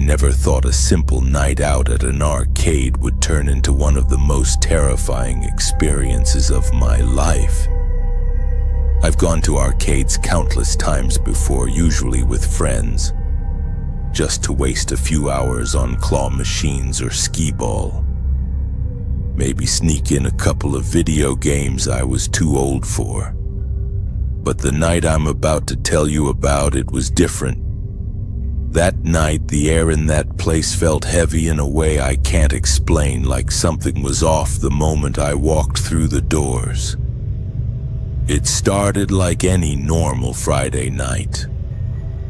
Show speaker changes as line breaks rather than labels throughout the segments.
I never thought a simple night out at an arcade would turn into one of the most terrifying experiences of my life. I've gone to arcades countless times before, usually with friends, just to waste a few hours on claw machines or skee-ball. Maybe sneak in a couple of video games I was too old for. But the night I'm about to tell you about, it was different. That night, the air in that place felt heavy in a way I can't explain, like something was off the moment I walked through the doors. It started like any normal Friday night.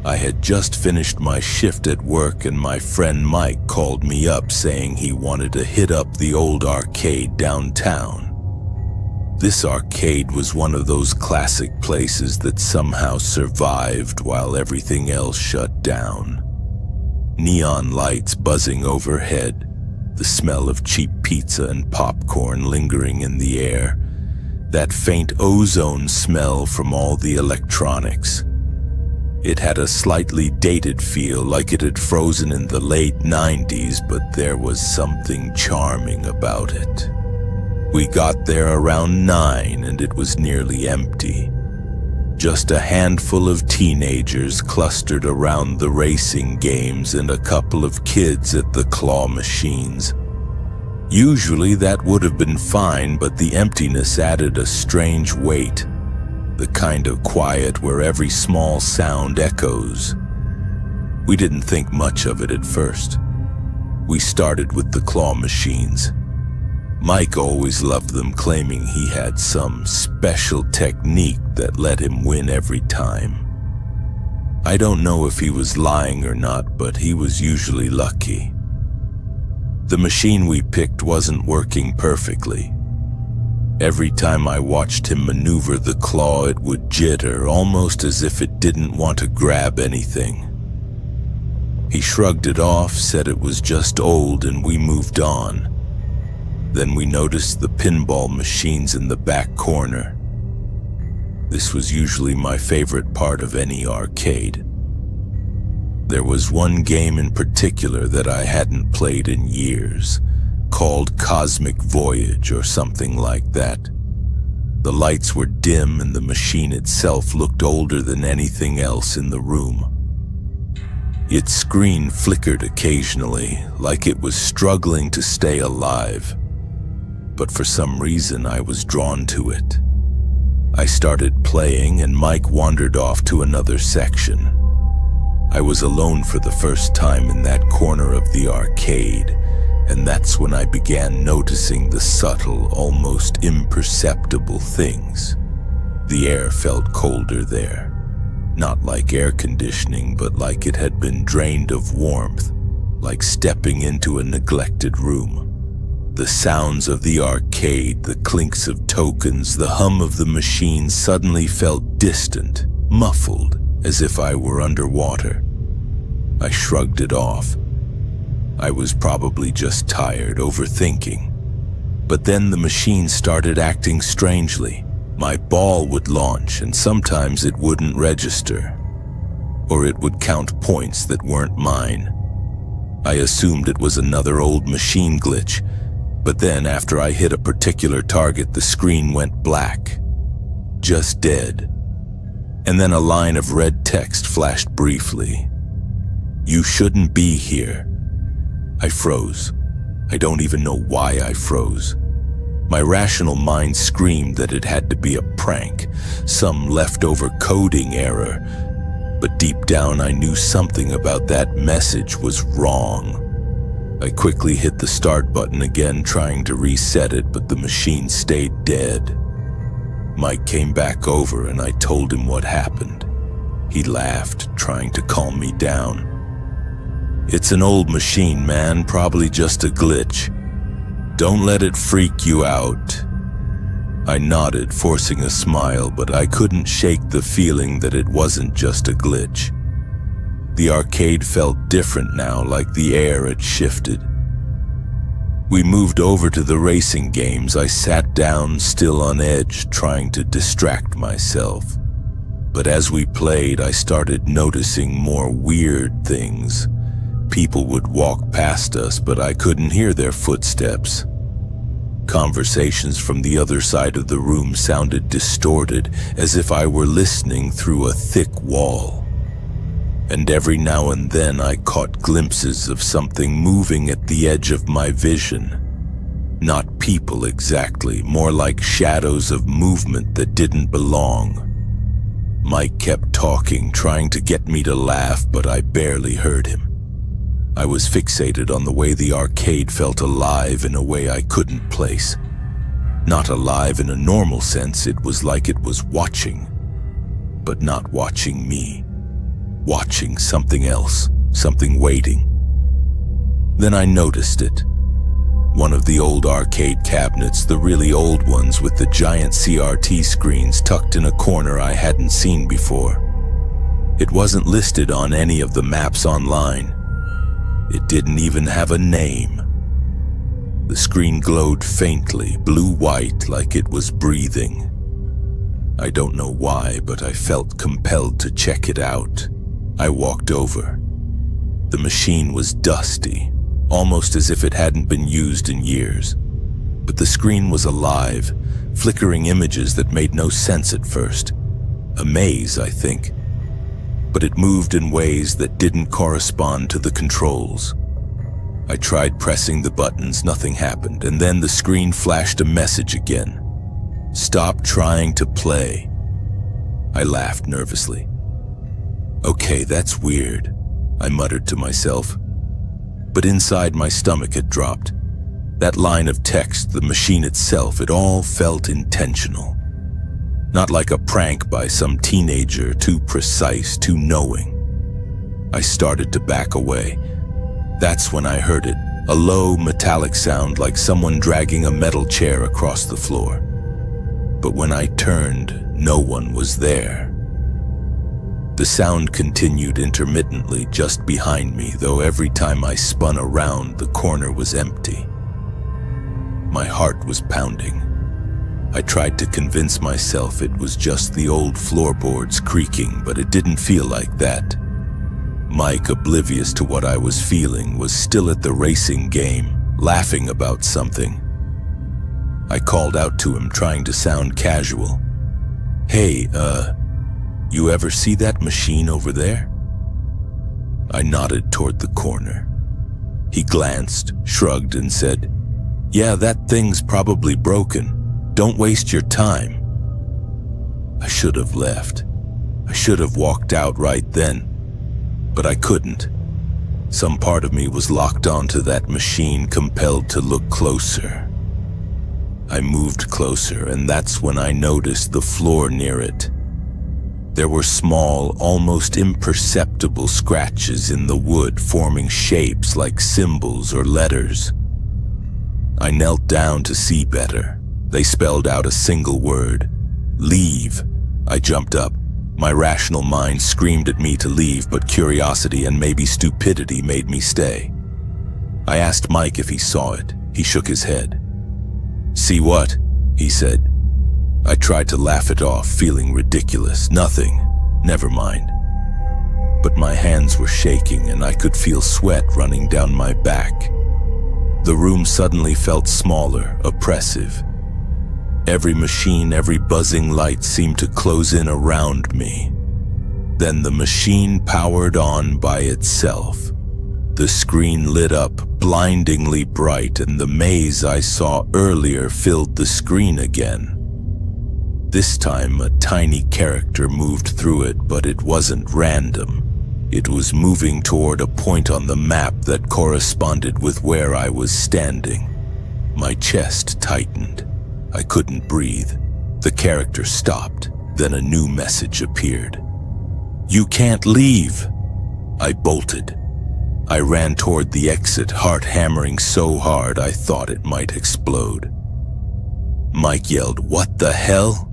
I had just finished my shift at work and my friend Mike called me up saying he wanted to hit up the old arcade downtown. This arcade was one of those classic places that somehow survived while everything else shut down. Neon lights buzzing overhead, the smell of cheap pizza and popcorn lingering in the air, that faint ozone smell from all the electronics. It had a slightly dated feel, like it had frozen in the late 90s, but there was something charming about it. We got there around 9 and it was nearly empty. Just a handful of teenagers clustered around the racing games and a couple of kids at the claw machines. Usually that would have been fine, but the emptiness added a strange weight, the kind of quiet where every small sound echoes. We didn't think much of it at first. We started with the claw machines. Mike always loved them, claiming he had some special technique that let him win every time. I don't know if he was lying or not, but he was usually lucky. The machine we picked wasn't working perfectly. Every time I watched him maneuver the claw, it would jitter, almost as if it didn't want to grab anything. He shrugged it off, said it was just old, and we moved on. Then we noticed the pinball machines in the back corner. This was usually my favorite part of any arcade. There was one game in particular that I hadn't played in years, called Cosmic Voyage or something like that. The lights were dim and the machine itself looked older than anything else in the room. Its screen flickered occasionally, like it was struggling to stay alive. But for some reason I was drawn to it. I started playing and Mike wandered off to another section. I was alone for the first time in that corner of the arcade, and that's when I began noticing the subtle, almost imperceptible things. The air felt colder there. Not like air conditioning, but like it had been drained of warmth, like stepping into a neglected room. The sounds of the arcade, the clinks of tokens, the hum of the machine suddenly felt distant, muffled, as if I were underwater. I shrugged it off. I was probably just tired, overthinking. But then the machine started acting strangely. My ball would launch, and sometimes it wouldn't register. Or it would count points that weren't mine. I assumed it was another old machine glitch, but then after I hit a particular target, the screen went black. Just dead. And then a line of red text flashed briefly. "You shouldn't be here." I froze. I don't even know why I froze. My rational mind screamed that it had to be a prank, some leftover coding error. But deep down I knew something about that message was wrong. I quickly hit the start button again, trying to reset it, but the machine stayed dead. Mike came back over and I told him what happened. He laughed, trying to calm me down. "It's an old machine, man, probably just a glitch. Don't let it freak you out." I nodded, forcing a smile, but I couldn't shake the feeling that it wasn't just a glitch. The arcade felt different now, like the air had shifted. We moved over to the racing games. I sat down, still on edge, trying to distract myself. But as we played, I started noticing more weird things. People would walk past us, but I couldn't hear their footsteps. Conversations from the other side of the room sounded distorted, as if I were listening through a thick wall. And every now and then I caught glimpses of something moving at the edge of my vision. Not people exactly, more like shadows of movement that didn't belong. Mike kept talking, trying to get me to laugh, but I barely heard him. I was fixated on the way the arcade felt alive in a way I couldn't place. Not alive in a normal sense, it was like it was watching, but not watching me. Watching something else, something waiting. Then I noticed it. One of the old arcade cabinets, the really old ones with the giant CRT screens tucked in a corner I hadn't seen before. It wasn't listed on any of the maps online. It didn't even have a name. The screen glowed faintly, blue-white, like it was breathing. I don't know why, but I felt compelled to check it out. I walked over. The machine was dusty, almost as if it hadn't been used in years. But the screen was alive, flickering images that made no sense at first. A maze, I think. But it moved in ways that didn't correspond to the controls. I tried pressing the buttons, nothing happened, and then the screen flashed a message again. Stop trying to play. I laughed nervously. Okay, that's weird, I muttered to myself. But inside my stomach had dropped. That line of text, the machine itself, it all felt intentional. Not like a prank by some teenager, too precise, too knowing. I started to back away. That's when I heard it, a low, metallic sound like someone dragging a metal chair across the floor. But when I turned, no one was there. The sound continued intermittently just behind me, though every time I spun around, the corner was empty. My heart was pounding. I tried to convince myself it was just the old floorboards creaking, but it didn't feel like that. Mike, oblivious to what I was feeling, was still at the racing game, laughing about something. I called out to him, trying to sound casual. Hey, you ever see that machine over there? I nodded toward the corner. He glanced, shrugged, and said, Yeah, that thing's probably broken. Don't waste your time. I should have left. I should have walked out right then. But I couldn't. Some part of me was locked onto that machine, compelled to look closer. I moved closer, and that's when I noticed the floor near it. There were small, almost imperceptible scratches in the wood, forming shapes like symbols or letters. I knelt down to see better. They spelled out a single word, leave. I jumped up. My rational mind screamed at me to leave, but curiosity and maybe stupidity made me stay. I asked Mike if he saw it. He shook his head. See what? He said. I tried to laugh it off, feeling ridiculous. Nothing. Never mind. But my hands were shaking and I could feel sweat running down my back. The room suddenly felt smaller, oppressive. Every machine, every buzzing light seemed to close in around me. Then the machine powered on by itself. The screen lit up, blindingly bright, and the maze I saw earlier filled the screen again. This time, a tiny character moved through it, but it wasn't random. It was moving toward a point on the map that corresponded with where I was standing. My chest tightened. I couldn't breathe. The character stopped. Then a new message appeared. You can't leave. I bolted. I ran toward the exit, heart hammering so hard I thought it might explode. Mike yelled, "What the hell?"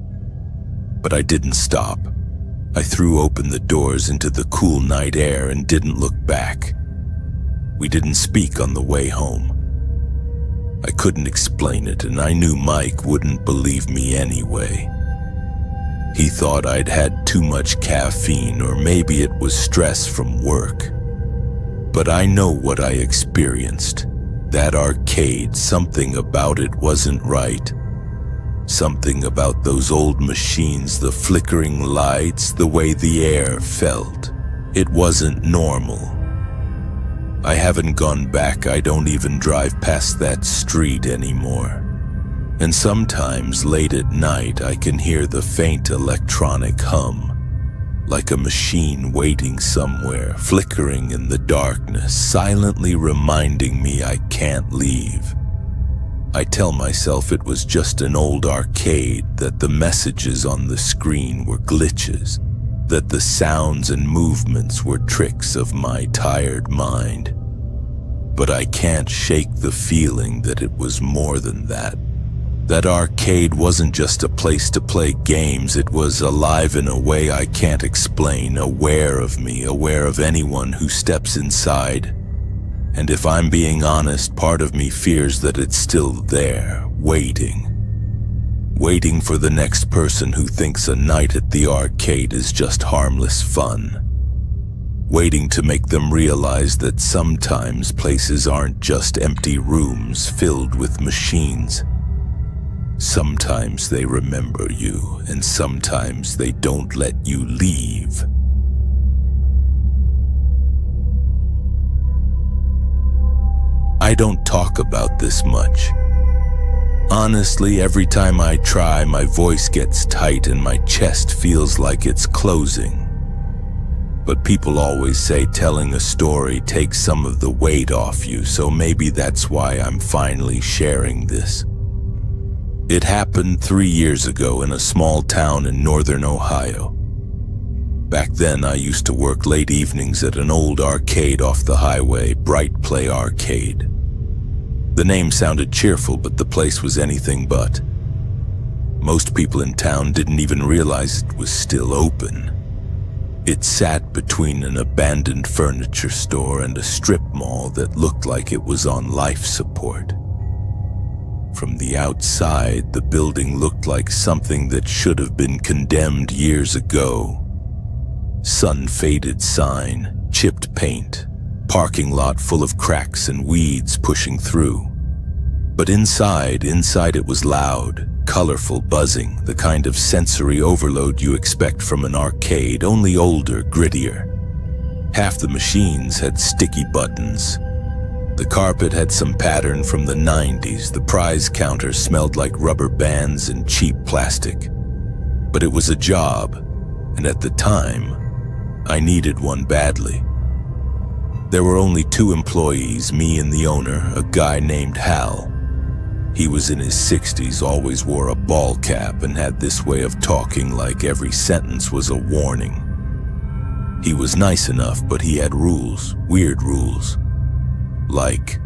But I didn't stop. I threw open the doors into the cool night air and didn't look back. We didn't speak on the way home. I couldn't explain it, and I knew Mike wouldn't believe me anyway. He thought I'd had too much caffeine, or maybe it was stress from work. But I know what I experienced. That arcade, something about it wasn't right. Something about those old machines, the flickering lights, the way the air felt. It wasn't normal. I haven't gone back. I don't even drive past that street anymore. And sometimes late at night I can hear the faint electronic hum, like a machine waiting somewhere, flickering in the darkness, silently reminding me I can't leave. I tell myself it was just an old arcade, that the messages on the screen were glitches, that the sounds and movements were tricks of my tired mind. But I can't shake the feeling that it was more than that. That arcade wasn't just a place to play games, it was alive in a way I can't explain, aware of me, aware of anyone who steps inside. And if I'm being honest, part of me fears that it's still there, waiting for the next person who thinks a night at the arcade is just harmless fun. Waiting to make them realize that sometimes places aren't just empty rooms filled with machines. Sometimes they remember you, and sometimes they don't let you leave. I don't talk about this much. Honestly, every time I try, my voice gets tight and my chest feels like it's closing. But people always say telling a story takes some of the weight off you, so maybe that's why I'm finally sharing this. It happened 3 years ago in a small town in northern Ohio. Back then, I used to work late evenings at an old arcade off the highway, Bright Play Arcade. The name sounded cheerful, but the place was anything but. Most people in town didn't even realize it was still open. It sat between an abandoned furniture store and a strip mall that looked like it was on life support. From the outside, the building looked like something that should have been condemned years ago. Sun-faded sign, chipped paint, parking lot full of cracks and weeds pushing through. But inside it was loud, colorful, buzzing, the kind of sensory overload you expect from an arcade, only older, grittier. Half the machines had sticky buttons. The carpet had some pattern from the 90s. The prize counter smelled like rubber bands and cheap plastic. But it was a job, and at the time, I needed one badly. There were only 2 employees, me and the owner, a guy named Hal. He was in his 60s, always wore a ball cap, and had this way of talking like every sentence was a warning. He was nice enough, but he had rules, weird rules. Like,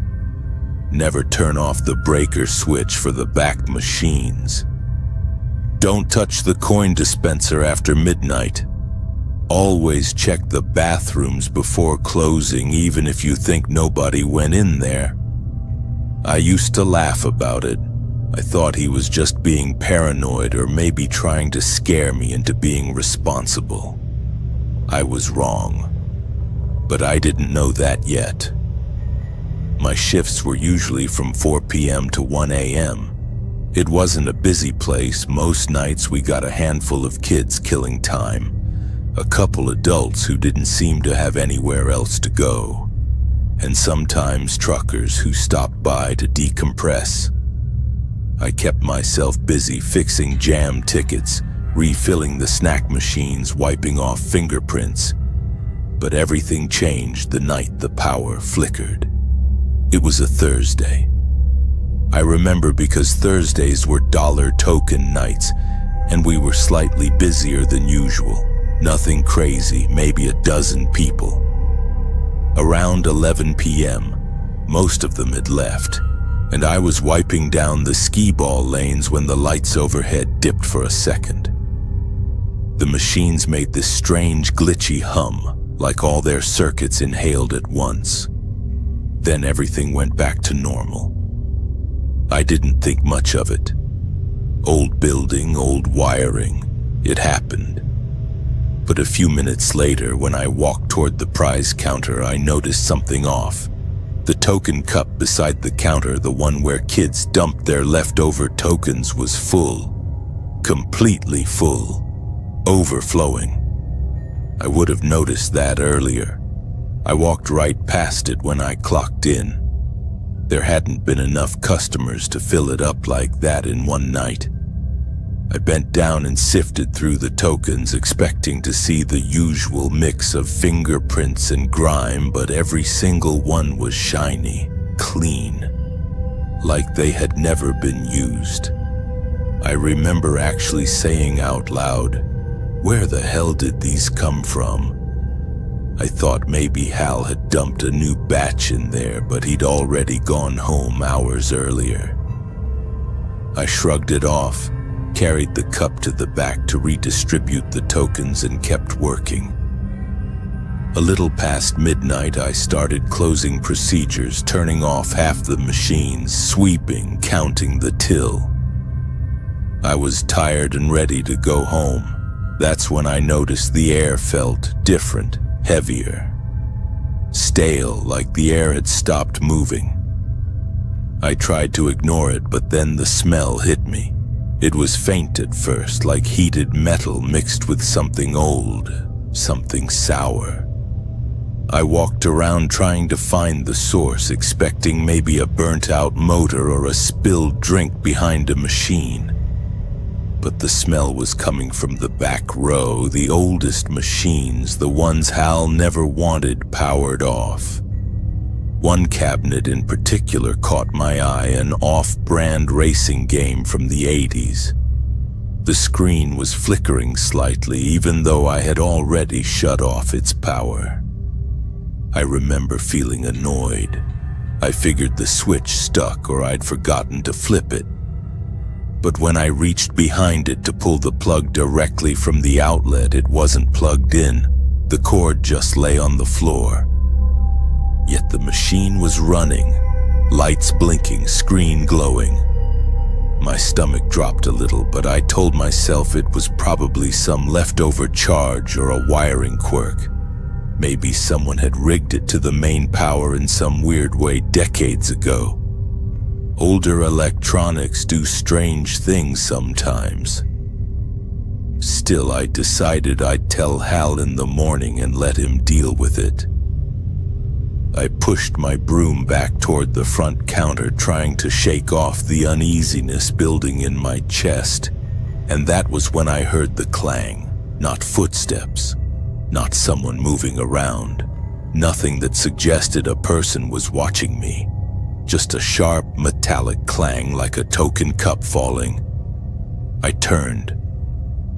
never turn off the breaker switch for the back machines. Don't touch the coin dispenser after midnight. Always check the bathrooms before closing, even if you think nobody went in there. I used to laugh about it. I thought he was just being paranoid or maybe trying to scare me into being responsible. I was wrong, but I didn't know that yet. My shifts were usually from 4 p.m. to 1 a.m. It wasn't a busy place. Most nights we got a handful of kids killing time, a couple adults who didn't seem to have anywhere else to go, and sometimes truckers who stopped by to decompress. I kept myself busy fixing jam tickets, refilling the snack machines, wiping off fingerprints. But everything changed the night the power flickered. It was a Thursday. I remember because Thursdays were dollar token nights, and we were slightly busier than usual. Nothing crazy, maybe a dozen people. Around 11 p.m., most of them had left, and I was wiping down the skee-ball lanes when the lights overhead dipped for a second. The machines made this strange glitchy hum, like all their circuits inhaled at once. Then everything went back to normal. I didn't think much of it. Old building, old wiring. It happened. But a few minutes later, when I walked toward the prize counter, I noticed something off. The token cup beside the counter, the one where kids dumped their leftover tokens, was full. Completely full. Overflowing. I would have noticed that earlier. I walked right past it when I clocked in. There hadn't been enough customers to fill it up like that in one night. I bent down and sifted through the tokens, expecting to see the usual mix of fingerprints and grime, but every single one was shiny, clean, like they had never been used. I remember actually saying out loud, "Where the hell did these come from?" I thought maybe Hal had dumped a new batch in there, but he'd already gone home hours earlier. I shrugged it off, carried the cup to the back to redistribute the tokens, and kept working. A little past midnight, I started closing procedures, turning off half the machines, sweeping, counting the till. I was tired and ready to go home. That's when I noticed the air felt different, heavier, stale, like the air had stopped moving. I tried to ignore it, but then the smell hit me. It was faint at first, like heated metal mixed with something old, something sour. I walked around trying to find the source, expecting maybe a burnt-out motor or a spilled drink behind a machine. But the smell was coming from the back row, the oldest machines, the ones Hal never wanted powered off. One cabinet in particular caught my eye, an off-brand racing game from the 80s. The screen was flickering slightly, even though I had already shut off its power. I remember feeling annoyed. I figured the switch stuck or I'd forgotten to flip it. But when I reached behind it to pull the plug directly from the outlet, it wasn't plugged in. The cord just lay on the floor. Yet the machine was running, lights blinking, screen glowing. My stomach dropped a little, but I told myself it was probably some leftover charge or a wiring quirk. Maybe someone had rigged it to the main power in some weird way decades ago. Older electronics do strange things sometimes. Still, I decided I'd tell Hal in the morning and let him deal with it. I pushed my broom back toward the front counter, trying to shake off the uneasiness building in my chest, and that was when I heard the clang. Not footsteps, not someone moving around, nothing that suggested a person was watching me. Just a sharp, metallic clang like a token cup falling. I turned.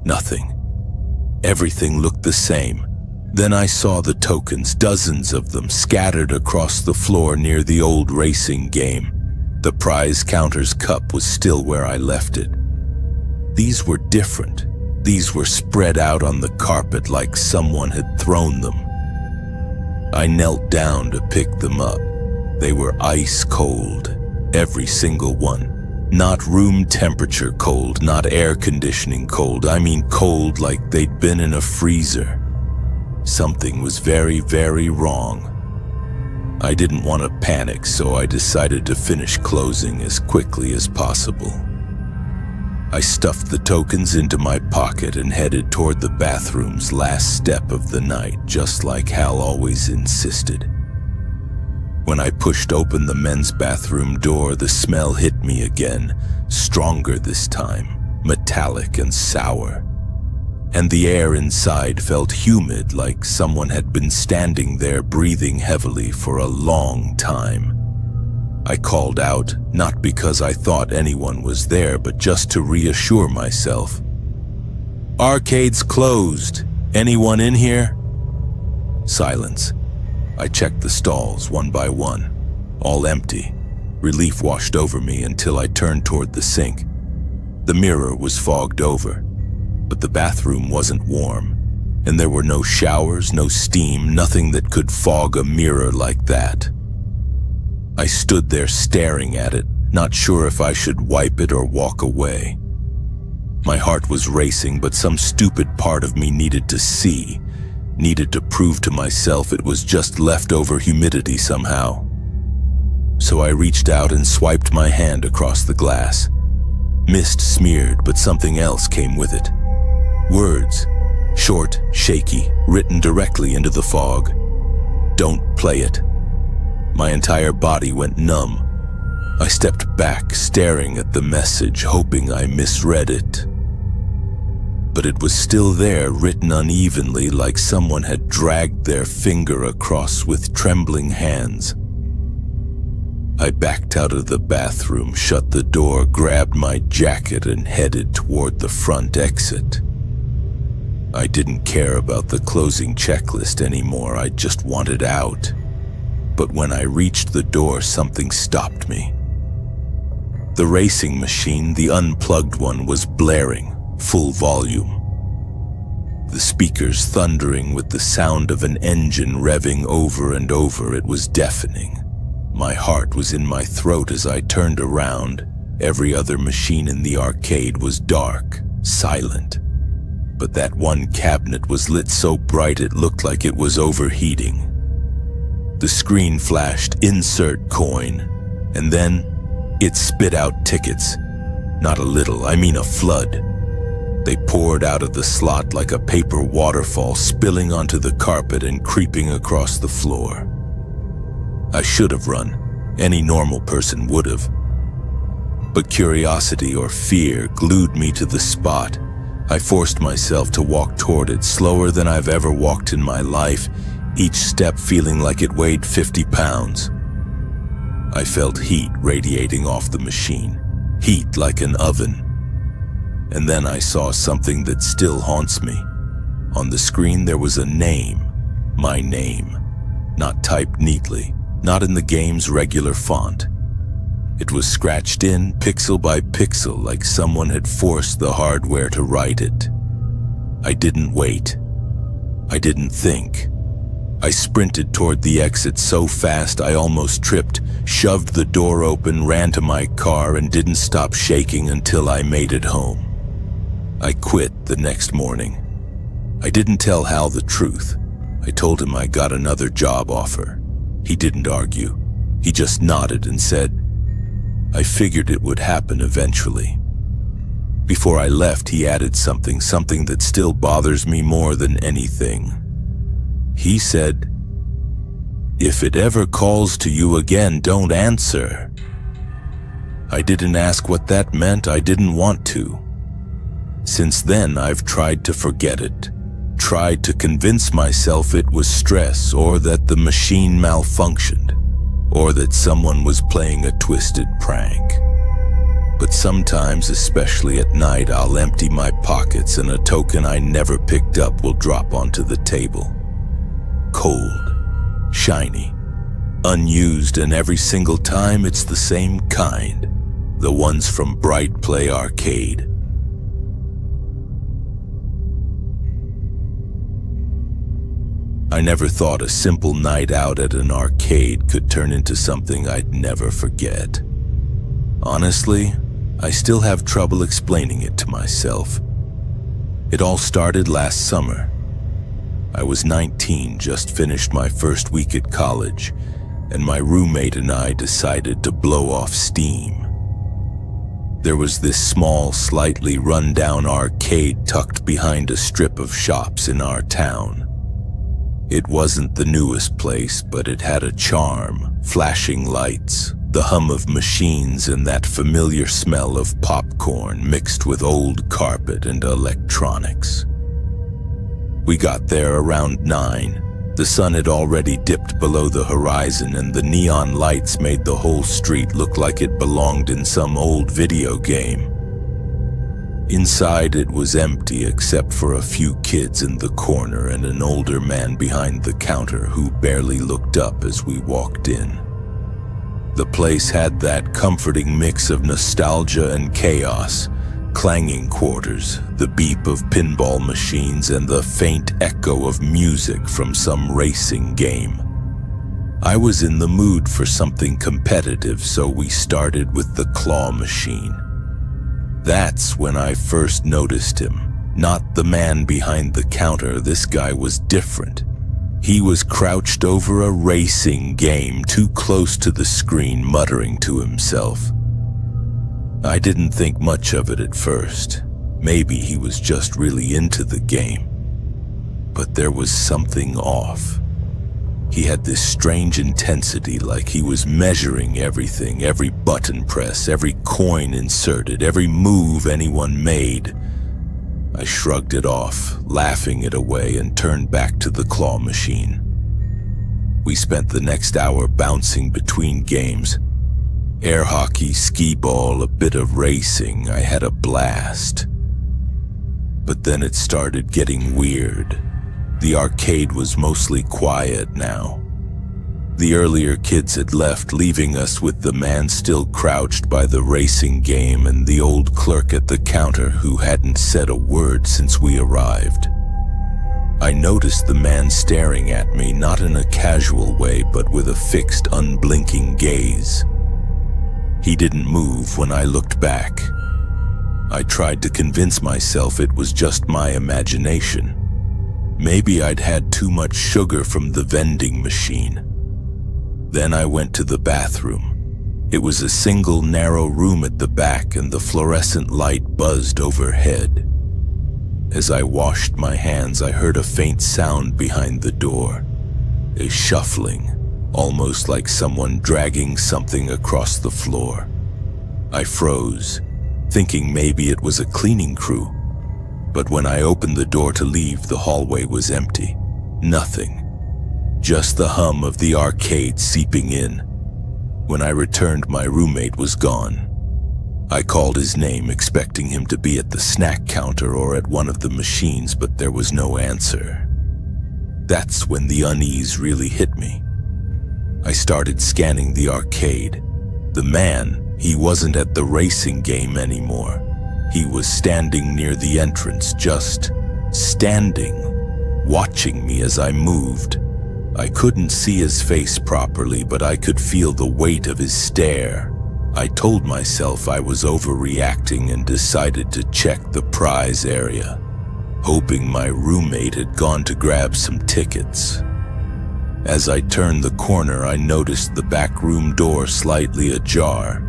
Nothing. Everything looked the same. Then I saw the tokens, dozens of them, scattered across the floor near the old racing game. The prize counter's cup was still where I left it. These were different. These were spread out on the carpet like someone had thrown them. I knelt down to pick them up. They were ice cold, every single one. Not room temperature cold, not air conditioning cold. I mean cold like they'd been in a freezer. Something was very, very wrong. I didn't want to panic, so I decided to finish closing as quickly as possible. I stuffed the tokens into my pocket and headed toward the bathroom's last step of the night, just like Hal always insisted. When I pushed open the men's bathroom door, the smell hit me again, stronger this time, metallic and sour. And the air inside felt humid, like someone had been standing there breathing heavily for a long time. I called out, not because I thought anyone was there, but just to reassure myself. "Arcade's closed. Anyone in here?" Silence. I checked the stalls one by one, all empty. Relief washed over me until I turned toward the sink. The mirror was fogged over, but the bathroom wasn't warm, and there were no showers, no steam, nothing that could fog a mirror like that. I stood there staring at it, not sure if I should wipe it or walk away. My heart was racing, but some stupid part of me needed to see, needed to prove to myself it was just leftover humidity somehow. So I reached out and swiped my hand across the glass. Mist smeared, but something else came with it. Words, short, shaky, written directly into the fog. Don't play it. My entire body went numb. I stepped back, staring at the message, hoping I misread it. But it was still there, written unevenly, like someone had dragged their finger across with trembling hands. I backed out of the bathroom, shut the door, grabbed my jacket, and headed toward the front exit. I didn't care about the closing checklist anymore, I just wanted out. But when I reached the door, something stopped me. The racing machine, the unplugged one, was blaring, full volume. The speakers thundering with the sound of an engine revving over and over. It was deafening. My heart was in my throat as I turned around. Every other machine in the arcade was dark, silent. But that one cabinet was lit so bright it looked like it was overheating. The screen flashed "Insert coin," and then it spit out tickets. Not a little, I mean a flood. They poured out of the slot like a paper waterfall, spilling onto the carpet and creeping across the floor. I should have run. Any normal person would have. But curiosity or fear glued me to the spot. I forced myself to walk toward it, slower than I've ever walked in my life, each step feeling like it weighed 50 pounds. I felt heat radiating off the machine, heat like an oven. And then I saw something that still haunts me. On the screen there was a name, my name, not typed neatly, not in the game's regular font. It was scratched in pixel by pixel, like someone had forced the hardware to write it. I didn't wait. I didn't think. I sprinted toward the exit so fast I almost tripped, shoved the door open, ran to my car, and didn't stop shaking until I made it home. I quit the next morning. I didn't tell Hal the truth. I told him I got another job offer. He didn't argue. He just nodded and said, "I figured it would happen eventually." Before I left, he added something that still bothers me more than anything. He said, "If it ever calls to you again, don't answer." I didn't ask what that meant. I didn't want to. Since then, I've tried to forget it, tried to convince myself it was stress, or that the machine malfunctioned, or that someone was playing a twisted prank. But sometimes, especially at night, I'll empty my pockets and a token I never picked up will drop onto the table. Cold, shiny, unused, and every single time it's the same kind, the ones from Bright Play Arcade. I never thought a simple night out at an arcade could turn into something I'd never forget. Honestly, I still have trouble explaining it to myself. It all started last summer. I was 19, just finished my first week at college, and my roommate and I decided to blow off steam. There was this small, slightly run-down arcade tucked behind a strip of shops in our town. It wasn't the newest place, but it had a charm, flashing lights, the hum of machines, and that familiar smell of popcorn mixed with old carpet and electronics. We got there around 9. The sun had already dipped below the horizon, and the neon lights made the whole street look like it belonged in some old video game. Inside, it was empty except for a few kids in the corner and an older man behind the counter who barely looked up as we walked in. The place had that comforting mix of nostalgia and chaos, clanging quarters, the beep of pinball machines, and the faint echo of music from some racing game. I was in the mood for something competitive, so we started with the claw machine. That's when I first noticed him. Not the man behind the counter, this guy was different. He was crouched over a racing game, too close to the screen, muttering to himself. I didn't think much of it at first. Maybe he was just really into the game. But there was something off. He had this strange intensity, like he was measuring everything, every button press, every coin inserted, every move anyone made. I shrugged it off, laughing it away, and turned back to the claw machine. We spent the next hour bouncing between games. Air hockey, skee-ball, a bit of racing. I had a blast. But then it started getting weird. The arcade was mostly quiet now. The earlier kids had left, leaving us with the man still crouched by the racing game and the old clerk at the counter who hadn't said a word since we arrived. I noticed the man staring at me, not in a casual way, but with a fixed, unblinking gaze. He didn't move when I looked back. I tried to convince myself it was just my imagination. Maybe I'd had too much sugar from the vending machine. Then I went to the bathroom. It was a single narrow room at the back, and the fluorescent light buzzed overhead. As I washed my hands, I heard a faint sound behind the door. A shuffling, almost like someone dragging something across the floor. I froze, thinking maybe it was a cleaning crew. But when I opened the door to leave, the hallway was empty. Nothing. Just the hum of the arcade seeping in. When I returned, my roommate was gone. I called his name, expecting him to be at the snack counter or at one of the machines, but there was no answer. That's when the unease really hit me. I started scanning the arcade. The man, he wasn't at the racing game anymore. He was standing near the entrance, just standing, watching me as I moved. I couldn't see his face properly, but I could feel the weight of his stare. I told myself I was overreacting and decided to check the prize area, hoping my roommate had gone to grab some tickets. As I turned the corner, I noticed the back room door slightly ajar.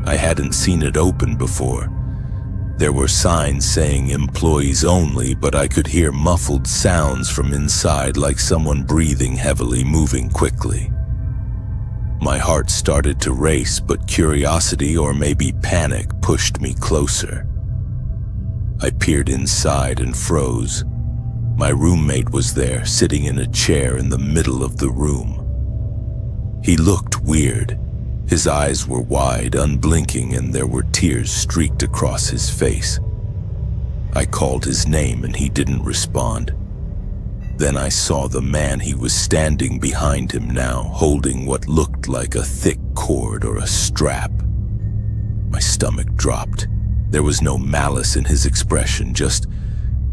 I hadn't seen it open before. There were signs saying employees only, but I could hear muffled sounds from inside, like someone breathing heavily, moving quickly. My heart started to race, but curiosity, or maybe panic, pushed me closer. I peered inside and froze. My roommate was there, sitting in a chair in the middle of the room. He looked weird. His eyes were wide, unblinking, and there were tears streaked across his face. I called his name and he didn't respond. Then I saw the man. He was standing behind him now, holding what looked like a thick cord or a strap. My stomach dropped. There was no malice in his expression, just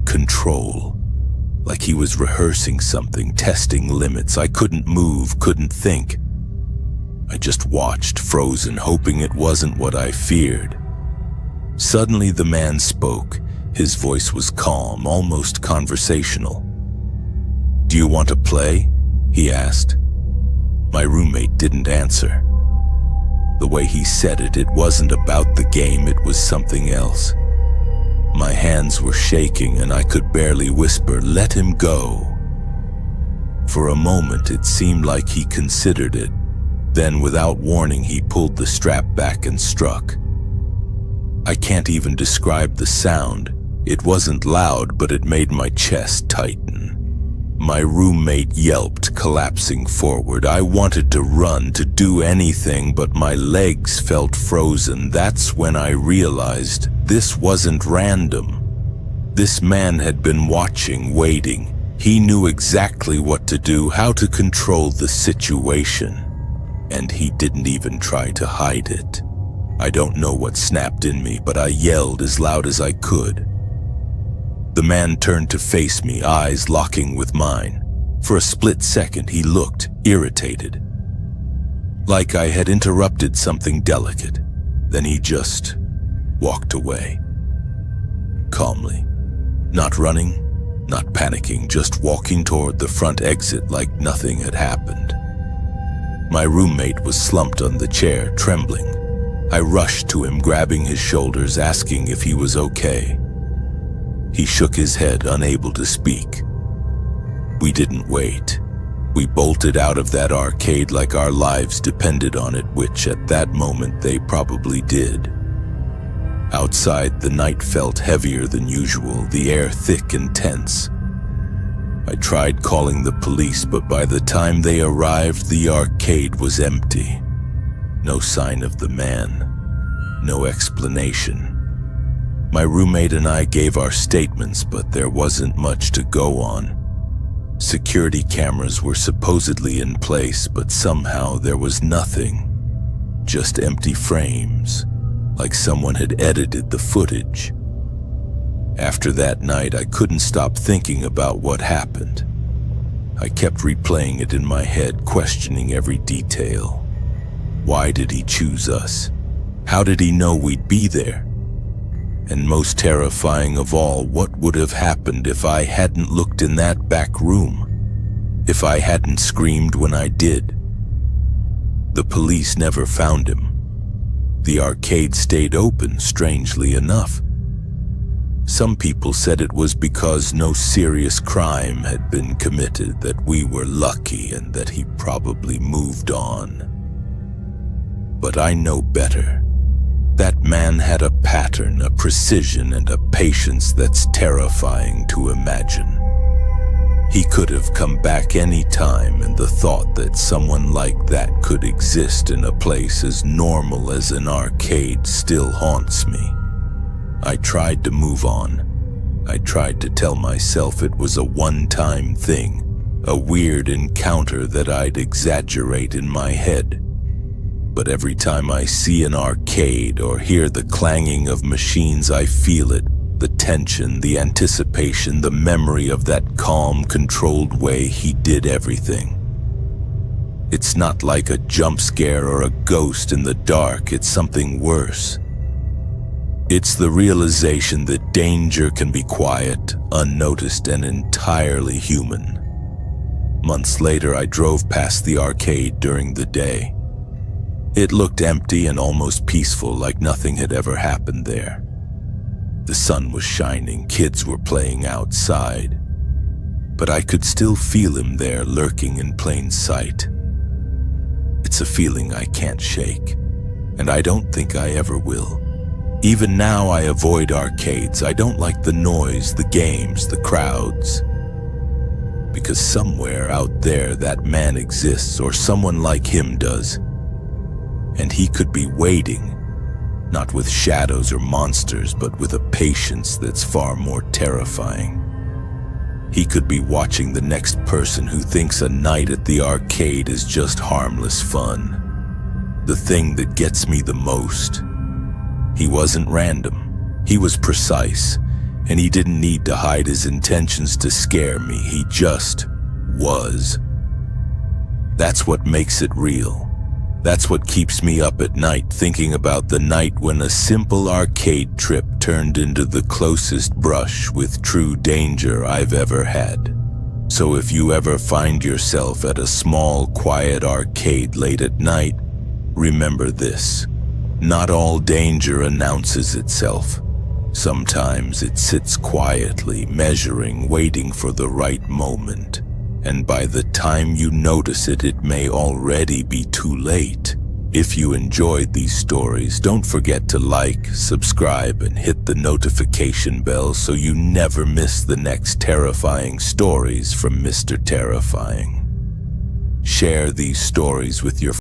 control. Like he was rehearsing something, testing limits. I couldn't move, couldn't think. I just watched, frozen, hoping it wasn't what I feared. Suddenly the man spoke. His voice was calm, almost conversational. "Do you want to play?" he asked. My roommate didn't answer. The way he said it, it wasn't about the game, it was something else. My hands were shaking and I could barely whisper, "Let him go." For a moment it seemed like he considered it. Then, without warning, he pulled the strap back and struck. I can't even describe the sound. It wasn't loud, but it made my chest tighten. My roommate yelped, collapsing forward. I wanted to run, to do anything, but my legs felt frozen. That's when I realized this wasn't random. This man had been watching, waiting. He knew exactly what to do, how to control the situation. And he didn't even try to hide it. I don't know what snapped in me, but I yelled as loud as I could. The man turned to face me, eyes locking with mine. For a split second, he looked irritated, like I had interrupted something delicate. Then he just walked away. Calmly. Not running, not panicking, just walking toward the front exit like nothing had happened. My roommate was slumped on the chair, trembling. I rushed to him, grabbing his shoulders, asking if he was okay. He shook his head, unable to speak. We didn't wait. We bolted out of that arcade like our lives depended on it, which at that moment they probably did. Outside, the night felt heavier than usual, the air thick and tense. I tried calling the police, but by the time they arrived, the arcade was empty. No sign of the man. No explanation. My roommate and I gave our statements, but there wasn't much to go on. Security cameras were supposedly in place, but somehow there was nothing. Just empty frames, like someone had edited the footage. After that night, I couldn't stop thinking about what happened. I kept replaying it in my head, questioning every detail. Why did he choose us? How did he know we'd be there? And most terrifying of all, what would have happened if I hadn't looked in that back room? If I hadn't screamed when I did? The police never found him. The arcade stayed open, strangely enough. Some people said it was because no serious crime had been committed, that we were lucky and that he probably moved on. But I know better. That man had a pattern, a precision, and a patience that's terrifying to imagine. He could have come back any time, and the thought that someone like that could exist in a place as normal as an arcade still haunts me. I tried to move on. I tried to tell myself it was a one-time thing, a weird encounter that I'd exaggerate in my head. But every time I see an arcade or hear the clanging of machines, I feel it. The tension, the anticipation, the memory of that calm, controlled way he did everything. It's not like a jump scare or a ghost in the dark, it's something worse. It's the realization that danger can be quiet, unnoticed, and entirely human. Months later, I drove past the arcade during the day. It looked empty and almost peaceful, like nothing had ever happened there. The sun was shining, kids were playing outside, but I could still feel him there, lurking in plain sight. It's a feeling I can't shake, and I don't think I ever will. Even now, I avoid arcades. I don't like the noise, the games, the crowds. Because somewhere out there, that man exists, or someone like him does. And he could be waiting, not with shadows or monsters, but with a patience that's far more terrifying. He could be watching the next person who thinks a night at the arcade is just harmless fun. The thing that gets me the most. He wasn't random. He was precise, and he didn't need to hide his intentions to scare me. He just was. That's what makes it real. That's what keeps me up at night, thinking about the night when a simple arcade trip turned into the closest brush with true danger I've ever had. So if you ever find yourself at a small, quiet arcade late at night, remember this. Not all danger announces itself. Sometimes it sits quietly, measuring, waiting for the right moment. And by the time you notice it, it may already be too late. If you enjoyed these stories, don't forget to like, subscribe, and hit the notification bell so you never miss the next terrifying stories from Mr. Terrifying. Share these stories with your